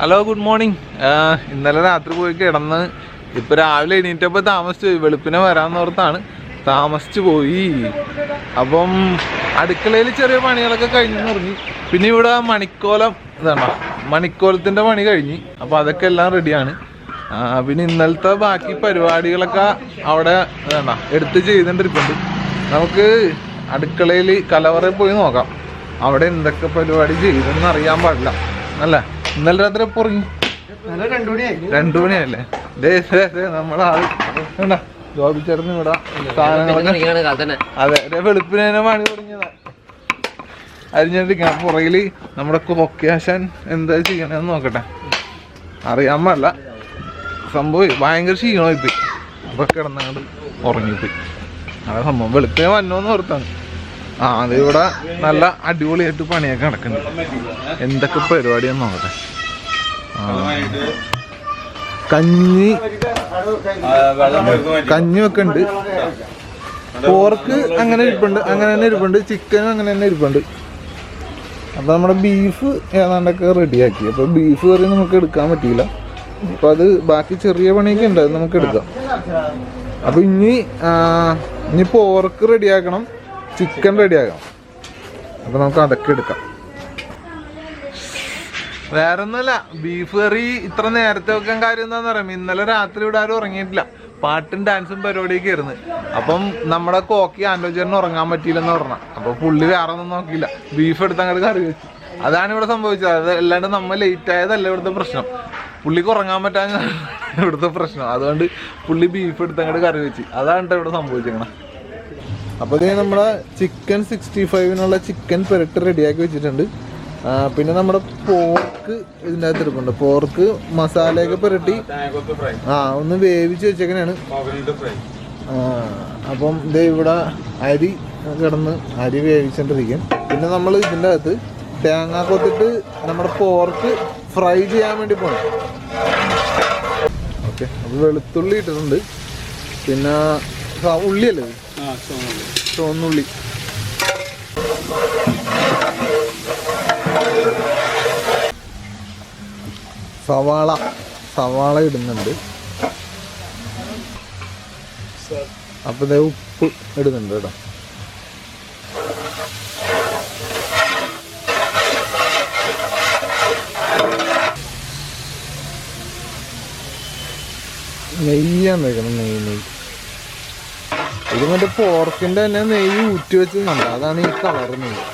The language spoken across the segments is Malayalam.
Hello, good morning. ഇന്നലെ രാത്രി പോയി കിടന്ന് ഇപ്പോൾ രാവിലെ എണീറ്റപ്പോൾ താമസിച്ചു പോയി. വെളുപ്പിനെ വരാമെന്നോർത്താണ് താമസിച്ചു പോയി. അപ്പം അടുക്കളയിൽ ചെറിയ പണികളൊക്കെ കഴിഞ്ഞെന്ന് പറഞ്ഞു. പിന്നെ ഇവിടെ മണിക്കോലത്തിൻ്റെ പണി കഴിഞ്ഞ്. അപ്പോൾ അതൊക്കെ എല്ലാം റെഡിയാണ്. പിന്നെ ഇന്നലത്തെ ബാക്കി പരിപാടികളൊക്കെ അവിടെ എടുത്ത് ചെയ്തുകൊണ്ടിരിക്കുന്നുണ്ട്. നമുക്ക് അടുക്കളയിൽ കലവറയിൽ പോയി നോക്കാം. അവിടെ എന്തൊക്കെ പരിപാടി ചെയ്തെന്ന് അറിയാൻ പാടില്ല അല്ലേ. ഇന്നലെ രാത്രി എപ്പോൾ ഉറങ്ങി? 2 മണിയല്ലേ? നമ്മളാള് ജോബിച്ചേർന്ന് ഇവിടെ സാധനങ്ങളൊക്കെ അതെ വെളുപ്പിന് തന്നെ പണി തുടങ്ങിയതാ. അരിഞ്ഞിരിക്കണം. പുറകിൽ നമ്മുടെ കൊക്കയാശാൻ എന്താ ചെയ്യണമെന്ന് നോക്കട്ടെ. അറിയാൻ പാടില്ല. സംഭവം ഭയങ്കര ക്ഷീണമായിപ്പോയി. അപ്പൊ കിടന്നങ്ങോട്ട് ഉറങ്ങിപ്പോയി. അതാ സംഭവം. വെളുപ്പിനെ വന്നോന്ന് ഓർത്താണ്. അത് ഇവിടെ നല്ല അടിപൊളിയായിട്ട് പണിയൊക്കെ നടക്കുന്നുണ്ട്. എന്തൊക്കെ പരിപാടിയാന്ന് നോക്കട്ടെ. കഞ്ഞി ഒക്കെ ഉണ്ട്. പോർക്ക് അങ്ങനെ തന്നെ ഇരിപ്പുണ്ട്. ചിക്കനും അങ്ങനെ തന്നെ ഇരിപ്പുണ്ട്. അപ്പൊ നമ്മുടെ ബീഫ് ഏതാണ്ടൊക്കെ റെഡിയാക്കി. അപ്പൊ ബീഫ് കറി നമുക്ക് എടുക്കാൻ പറ്റിയില്ല. അപ്പൊ അത് ബാക്കി ചെറിയ പണിയൊക്കെ ഉണ്ട്, അത് നമുക്ക് എടുക്കാം. അപ്പൊ ഇനി പോർക്ക് റെഡിയാക്കണം, ചിക്കൻ റെഡിയാക്കണം. അപ്പൊ നമുക്ക് അതൊക്കെ എടുക്കാം. വേറെ ഒന്നുമല്ല, ബീഫ് കറി ഇത്ര നേരത്തെ വെക്കാൻ കാര്യം എന്താന്ന് പറയുമ്പോൾ ഇന്നലെ രാത്രി ഇവിടെ ആരും ഉറങ്ങിയിട്ടില്ല. പാട്ടും ഡാൻസും പരിപാടിയൊക്കെ ആയിരുന്നു. അപ്പം നമ്മുടെ കോക്കി ആൻഡോജറിന് ഉറങ്ങാൻ പറ്റിയില്ലെന്ന് പറഞ്ഞ. അപ്പൊ പുള്ളി വേറെ ഒന്നും നോക്കിയില്ല, ബീഫ് എടുത്ത് അങ്ങോട്ട് കറി വെച്ചു. അതാണ് ഇവിടെ സംഭവിച്ചത്. അത് അല്ലാണ്ട് നമ്മൾ ലേറ്റ് ആയതല്ല ഇവിടുത്തെ പ്രശ്നം. പുള്ളിക്ക് ഉറങ്ങാൻ പറ്റാൻ ഇവിടുത്തെ പ്രശ്നം. അതുകൊണ്ട് പുള്ളി ബീഫ് എടുത്ത് അങ്ങോട്ട് കറി വെച്ച്. അതാണ് ഇവിടെ സംഭവിച്ചേക്കണം. അപ്പോൾ ഇത് നമ്മുടെ ചിക്കൻ 65-നുള്ള ചിക്കൻ പെരട്ട് റെഡിയാക്കി വെച്ചിട്ടുണ്ട്. പിന്നെ നമ്മുടെ പോർക്ക് ഇതിൻ്റെ അകത്ത് എടുക്കുന്നുണ്ട്. പോർക്ക് മസാലയൊക്കെ പുരട്ടി ഒന്ന് വേവിച്ച് വെച്ചേക്കനാണ്. അപ്പം ഇത് ഇവിടെ അരി കിടന്ന് അരി വേവിച്ചോണ്ടിരിക്കും. പിന്നെ നമ്മൾ ഇതിൻ്റെ അകത്ത് തേങ്ങ കൊത്തിട്ട് നമ്മുടെ പോർക്ക് ഫ്രൈ ചെയ്യാൻ വേണ്ടി പോകണം. ഓക്കെ, അപ്പോൾ വെളുത്തുള്ളി ഇട്ടിട്ടുണ്ട്. പിന്നെ ഉള്ളിയല്ലേ, ചുവന്നുള്ളി. സവാള ഇടുന്നുണ്ട്. അപ്പൊ ഇതേ ഉപ്പ് ഇടുന്നുണ്ട് കേട്ടോ. നെയ്യാണ് വെക്കണം. നെയ്യ് ഇത് മറ്റേ പോർക്കിന്റെ തന്നെ നെയ്യ് ഊറ്റി വെച്ചിട്ടുണ്ട്. അതാണ് ഈ കളർ നെയ്യ്.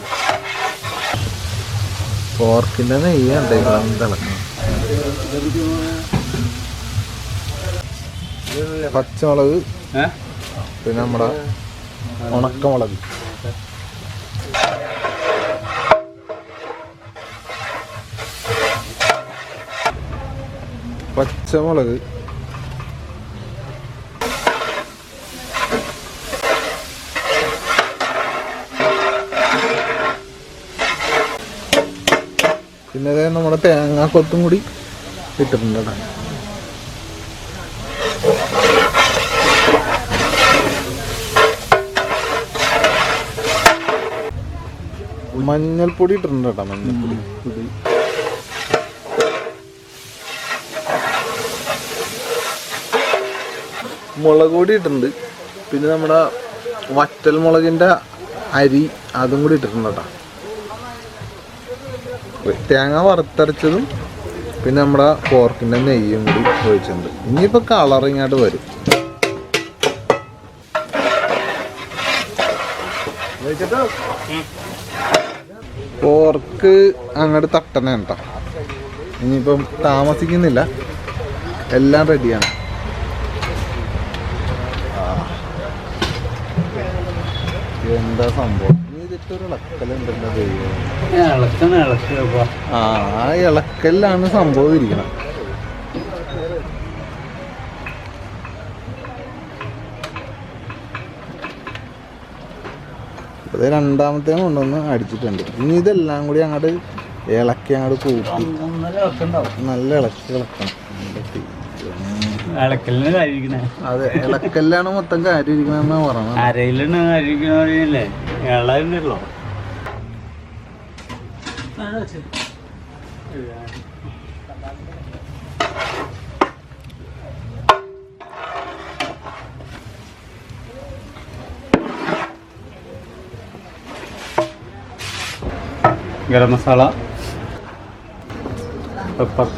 പോർക്കിന്റെ നെയ്യാണ് തിളക്കണം. പച്ചമുളക്, പിന്നെ നമ്മുടെ ഉണക്കമുളക്, പച്ചമുളക്, പിന്നെ നമ്മുടെ തേങ്ങാക്കൊത്തും കൂടി ഇട്ടിട്ടുണ്ട്. മഞ്ഞൾപ്പൊടി ഇട്ടിട്ടുണ്ട് കേട്ടോ. മഞ്ഞൾപ്പൊടി, മുളക് പൊടി ഇട്ടിട്ടുണ്ട്. പിന്നെ നമ്മുടെ വറ്റൽ മുളകിൻ്റെ അരി അതും കൂടി ഇട്ടിട്ടുണ്ട് കേട്ടോ. തേങ്ങ വറുത്തരച്ചതും പിന്നെ നമ്മുടെ പോർക്കിൻ്റെ നെയ്യും കൂടി ഒഴിച്ചിട്ടുണ്ട്. ഇനിയിപ്പോൾ കളറിങ്ങായിട്ട് വരും. പോർക്ക് അങ്ങോട്ട് തട്ടണേ കേട്ടോ. ഇനിയിപ്പം താമസിക്കുന്നില്ല, എല്ലാം റെഡിയാണ്. എന്താ സംഭവം? ആ ഇളക്കല്ലാണ് സംഭവം ഇരിക്കണം. അത് രണ്ടാമത്തെ കൊണ്ടുവന്ന് അടിച്ചിട്ടുണ്ട്. ഇനി ഇതെല്ലാം കൂടി അങ്ങോട്ട് ഇളക്കി അങ്ങോട്ട് കൂട്ടി നല്ല ഇളക്കണം. അതെ, ഇളക്കല്ലാണ് മൊത്തം കാര്യം ഇരിക്കണെന്നാ പറഞ്ഞത്. അരയിലാണ് അരിക്കണല്ലേ ഇളണ്ടല്ലോ. ഗരം മസാല, പെപ്പർ,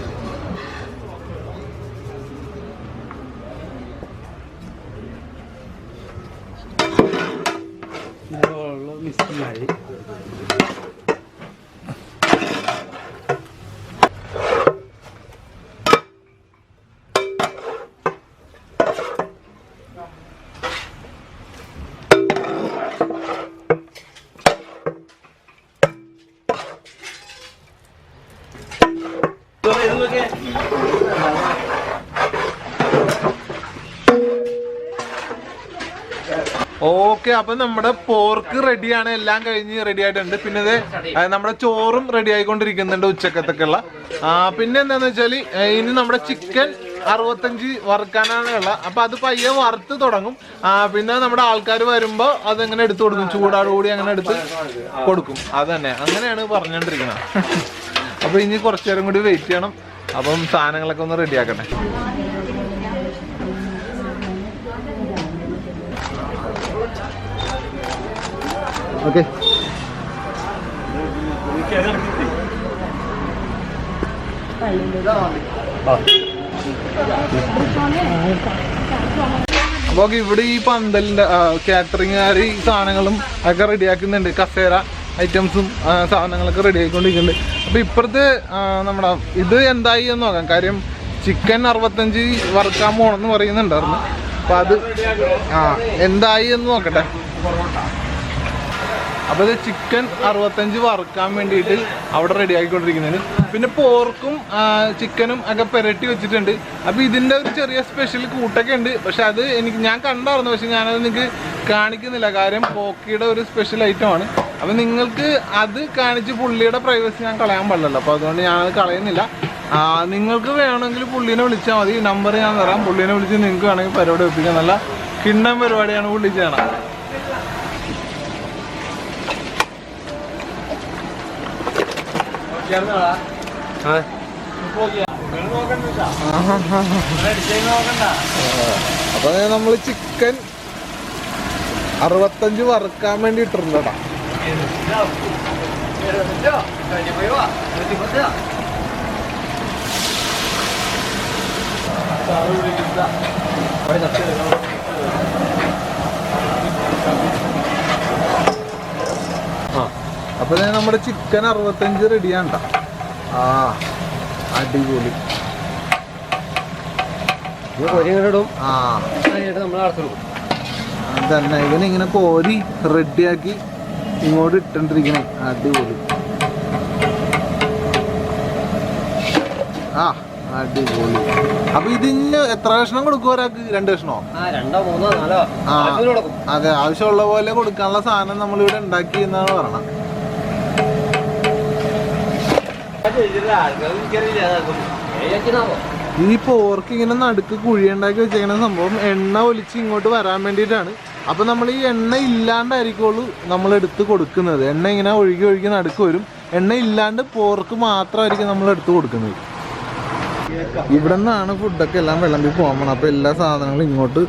മിക്സിയായി. ഓക്കെ, അപ്പൊ നമ്മുടെ പോർക്ക് റെഡിയാണ്, എല്ലാം കഴിഞ്ഞ് റെഡി ആയിട്ടുണ്ട്. പിന്നെ നമ്മുടെ ചോറും റെഡി ആയിക്കൊണ്ടിരിക്കുന്നുണ്ട് ഉച്ചക്കത്തൊക്കെയുള്ള. പിന്നെ എന്താന്ന് വെച്ചാല് ഇനി നമ്മുടെ ചിക്കൻ 65 വറുക്കാനാണ് ഉള്ള. അപ്പൊ അത് പയ്യെ വറുത്ത് തുടങ്ങും. പിന്നെ നമ്മുടെ ആൾക്കാർ വരുമ്പോ അതെങ്ങനെ എടുത്തു കൊടുക്കും, ചൂടാടുകൂടി അങ്ങനെ എടുത്ത് കൊടുക്കും. അതന്നെ, അങ്ങനെയാണ് പറഞ്ഞോണ്ടിരിക്കുന്നത്. അപ്പൊ ഇനി കുറച്ചു നേരം കൂടി വെയിറ്റ് ചെയ്യണം. അപ്പം സാധനങ്ങളൊക്കെ ഒന്ന് റെഡി ആക്കട്ടെ. ഓക്കെ, അപ്പൊ ഇവിടെ ഈ പന്തലിന്റെ കാറ്ററിംഗുകാർ ഈ സാധനങ്ങളും ഒക്കെ റെഡിയാക്കുന്നുണ്ട്. കസേര ഐറ്റംസും സാധനങ്ങളൊക്കെ റെഡി ആയിക്കൊണ്ടിരിക്കുന്നുണ്ട്. അപ്പൊ ഇപ്പുറത്ത് നമ്മുടെ ഇത് എന്തായി എന്ന് നോക്കാം. കാര്യം ചിക്കൻ 65 വറുക്കാൻ പോണെന്ന് പറയുന്നുണ്ടായിരുന്നു. അപ്പൊ അത് എന്തായി എന്ന് നോക്കട്ടെ. അപ്പോൾ ഇത് ചിക്കൻ 65 വറുക്കാൻ വേണ്ടിയിട്ട് അവിടെ റെഡി ആക്കിക്കൊണ്ടിരിക്കുന്നത്. പിന്നെ പോർക്കും ചിക്കനും ഒക്കെ പെരട്ടി വെച്ചിട്ടുണ്ട്. അപ്പോൾ ഇതിൻ്റെ ഒരു ചെറിയ സ്പെഷ്യൽ കൂട്ടൊക്കെ ഉണ്ട്. പക്ഷെ അത് ഞാൻ കണ്ടായിരുന്നു, പക്ഷെ ഞാനത് നിങ്ങൾക്ക് കാണിക്കുന്നില്ല. കാര്യം പോക്കിയുടെ ഒരു സ്പെഷ്യൽ ഐറ്റമാണ്. അപ്പോൾ നിങ്ങൾക്ക് അത് കാണിച്ച് പുള്ളിയുടെ പ്രൈവസി ഞാൻ കളയാൻ പാടില്ലല്ലോ. അപ്പോൾ അതുകൊണ്ട് ഞാനത് കളയുന്നില്ല. നിങ്ങൾക്ക് വേണമെങ്കിൽ പുള്ളീനെ വിളിച്ചാൽ മതി. നമ്പർ ഞാൻ തരാം. പുള്ളീനെ വിളിച്ച് നിങ്ങൾക്ക് വേണമെങ്കിൽ പരിപാടി വെപ്പിക്കാം. നല്ല കിണ്ണം പരിപാടിയാണ് പുള്ളി ചെയ്യണം. അപ്പൊ നമ്മള് ചിക്കൻ 65 വറുക്കാൻ വേണ്ടി ഇട്ടിട്ടുണ്ടോ. അപ്പൊ നമ്മുടെ ചിക്കൻ 65 റെഡിയാണ്ട. അടിപൊളി. അതന്നെ, ഇവനിങ്ങനെ കോരി റെഡിയാക്കി ഇങ്ങോട്ട് ഇട്ടിരിക്കണേ. അടിപൊളി. അടിപൊളി. അപ്പൊ ഇതിന് എത്ര കഷ്ണം കൊടുക്കും ഒരാൾക്ക്? 2 കഷ്ണോ? 2, 3, 4. അതെ, ആവശ്യമുള്ള പോലെ കൊടുക്കാനുള്ള സാധനം നമ്മളിവിടെ ഉണ്ടാക്കി എന്നാണ് പറയണത്. ഈ പോർക്ക് ഇങ്ങനെ നടുക്ക് കുഴിയുണ്ടാക്കി വെച്ചേക്കുന്ന സംഭവം എണ്ണ ഒലിച്ച് ഇങ്ങോട്ട് വരാൻ വേണ്ടിയിട്ടാണ്. അപ്പൊ നമ്മൾ ഈ എണ്ണ ഇല്ലാണ്ടായിരിക്കുള്ളൂ നമ്മൾ എടുത്ത് കൊടുക്കുന്നത്. എണ്ണ ഇങ്ങനെ ഒഴുകി ഒഴുകി നടുക്ക് വരും. എണ്ണ ഇല്ലാണ്ട് പോർക്ക് മാത്രമായിരിക്കും നമ്മൾ എടുത്ത് കൊടുക്കുന്നത്. ഇവിടെ നിന്നാണ് ഫുഡൊക്കെ എല്ലാം വിളമ്പി പോകണം. അപ്പൊ എല്ലാ സാധനങ്ങളും ഇങ്ങോട്ട്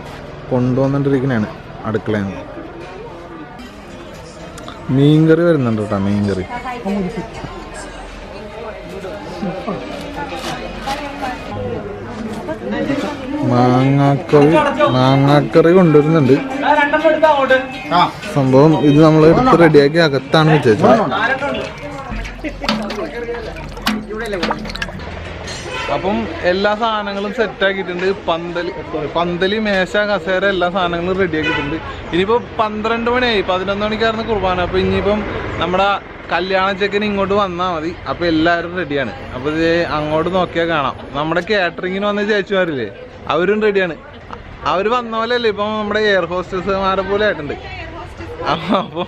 കൊണ്ടുവന്നിട്ടിരിക്കണാണ് അടുക്കളയിൽ നിന്ന്. മീൻകറി വരുന്നുണ്ട് കേട്ടോ, മീൻകറി. മാങ്ങാക്കറി കൊണ്ടുവരുന്നുണ്ട്. സംഭവം ഇത് നമ്മൾ എടുത്ത് റെഡിയാക്കി അകത്താണ് വെച്ചത്. അപ്പം എല്ലാ സാധനങ്ങളും സെറ്റ് ആക്കിയിട്ടുണ്ട്. പന്തല്, മേശ, കസേര എല്ലാ സാധനങ്ങളും റെഡി ആക്കിയിട്ടുണ്ട്. ഇനിയിപ്പോൾ 12 മണിയായി. 11 മണിക്കായിരുന്നു കുർബാന. അപ്പോൾ ഇനിയിപ്പം നമ്മുടെ കല്യാണ ചെക്കൻ ഇങ്ങോട്ട് വന്നാൽ മതി. അപ്പോൾ എല്ലാവരും റെഡിയാണ്. അപ്പോൾ ഇത് അങ്ങോട്ട് നോക്കിയാൽ കാണാം. നമ്മുടെ കാറ്ററിങ്ങിന് വന്ന ചേച്ചിമാരില്ലേ, അവരും റെഡിയാണ്. അവർ വന്ന പോലെ അല്ലേ ഇപ്പം നമ്മുടെ എയർ ഹോസ്റ്റേഴ്സുമാരെ പോലെ ആയിട്ടുണ്ട്. അപ്പോൾ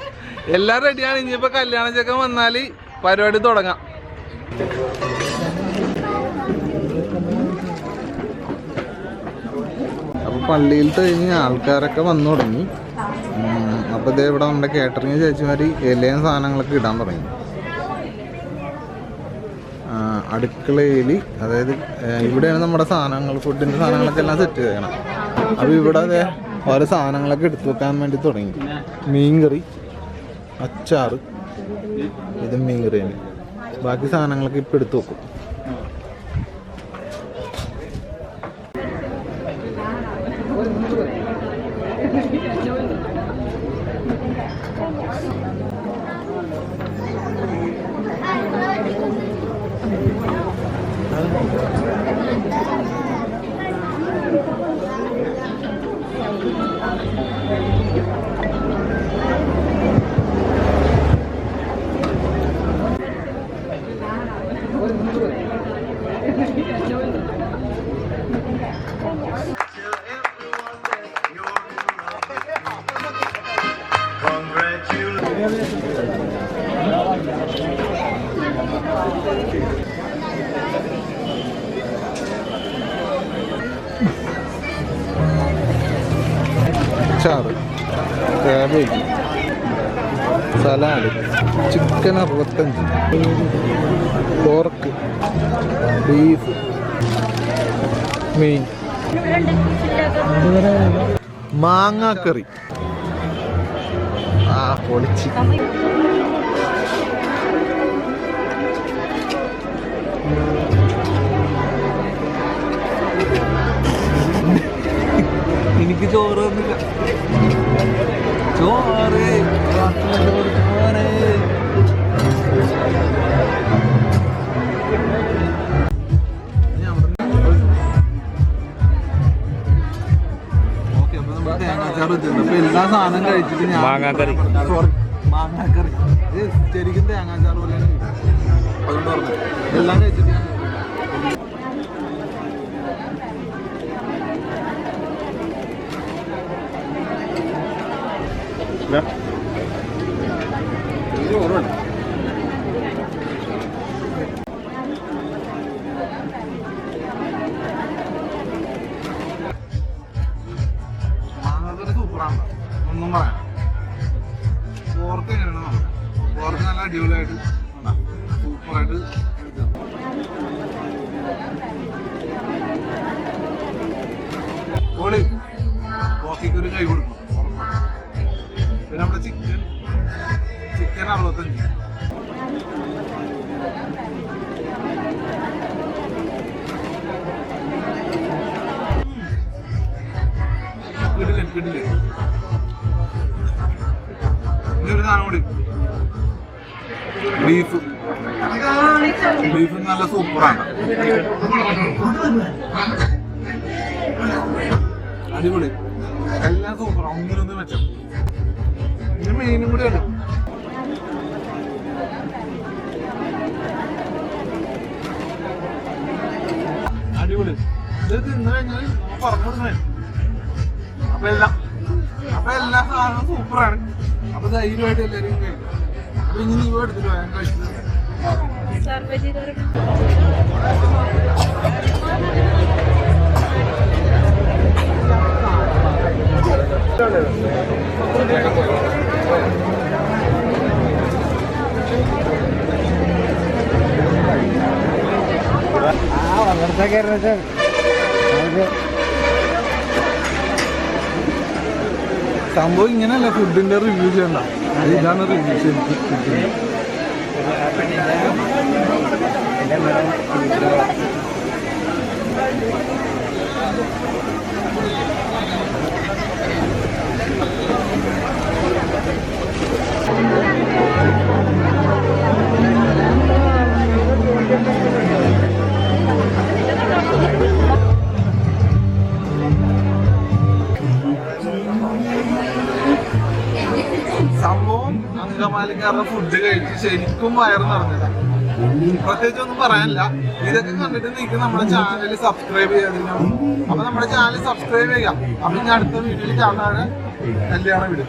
എല്ലാം റെഡിയാണ്. ഇനിയിപ്പോൾ കല്യാണ ചെക്കൻ വന്നാൽ പരിപാടി തുടങ്ങാം. അപ്പോൾ പള്ളിയിൽ കഴിഞ്ഞ് ആൾക്കാരൊക്കെ വന്നു തുടങ്ങി. അപ്പോൾ ഇതേ ഇവിടെ നമ്മുടെ കാറ്ററിങ് ചേച്ചിമാർ ഇലയും സാധനങ്ങളൊക്കെ ഇടാൻ തുടങ്ങി. അടുക്കളയിൽ, അതായത് ഇവിടെയാണ് നമ്മുടെ സാധനങ്ങൾ, ഫുഡിൻ്റെ സാധനങ്ങളൊക്കെ എല്ലാം സെറ്റ് ചെയ്യണം. അപ്പോൾ ഇവിടെ അതെ ഓരോ സാധനങ്ങളൊക്കെ എടുത്തു വെക്കാൻ വേണ്ടി തുടങ്ങി. മീൻകറി, അച്ചാറ്, ഇത് മീൻകറി തന്നെ. ബാക്കി സാധനങ്ങളൊക്കെ ഇപ്പം എടുത്തു വെക്കും. അച്ചാറ്, cabbage, salad, chicken 65, pork, beef, മീൻ, മാങ്ങാക്കറി. പൊളിച്ച്. എനിക്ക് ചോറ് തന്നില്ല. ചോറ് എല്ലാ സാധനം കഴിച്ചിട്ട് ഞാൻ മാങ്ങാക്കറി ശരിക്കും തേങ്ങാച്ചാറ് പോലെ അതുകൊണ്ട് പറഞ്ഞു എല്ലാം കഴിച്ചിട്ട് സൂപ്പറാണ്, ഒന്നും പറയാം. പോർക്ക് എങ്ങനെയാണ് നോക്കാം. പോർക്ക് നല്ല അടിപൊളിയായിട്ട് സൂപ്പറായിട്ട് പൊളി. പോക്കിക്ക് ഒരു കൈ കൊടുക്കും. പിന്നെ നമ്മുടെ ചിക്കൻ 65. കിട്ടില്ലേ ഇതൊരു സാധനം കൂടി, ബീഫ് നല്ല സൂപ്പറാണ്, അടിപൊളി, എല്ലാം സൂപ്പറാണ്, ഒന്നിനൊന്നും മെച്ചം. പിന്നെ മീനും കൂടിയാണ്. അടിപൊളി. ഇത് തിന്നു കഴിഞ്ഞാൽ പറഞ്ഞു കൊടുക്കണേ. അപ്പൊ എല്ലാ സാധനവും സൂപ്പറാണ്. അപ്പൊ ധൈര്യമായിട്ട് എല്ലാവരും കഴിക്കും. അപ്പൊ ഇനി നീ എടുത്തിട്ട് പോയാൽ കഴിച്ചത് സംഭവം ഇങ്ങനെയല്ല ഫുഡിന്റെ റിവ്യൂ ചെയ്യണ്ട, ഇതാണ് റിവ്യൂ ശരിക്കും. സംഭവം അങ്കമാലിക്കാരുടെ ഫുഡ് കഴിച്ച് ശരിക്കും വയറ് നിറഞ്ഞത്. പ്രത്യേകിച്ച് ഒന്നും പറയാനില്ല. ഇതൊക്കെ കണ്ടിട്ട് നിങ്ങൾക്ക് നമ്മുടെ ചാനൽ സബ്സ്ക്രൈബ് ചെയ്യാതിരിക്കണം. അപ്പൊ നമ്മുടെ ചാനൽ സബ്സ്ക്രൈബ് ചെയ്യാം. അപ്പൊ ഇനി അടുത്ത വീഡിയോയിൽ കാണാതെ കല്യാണം വിടും.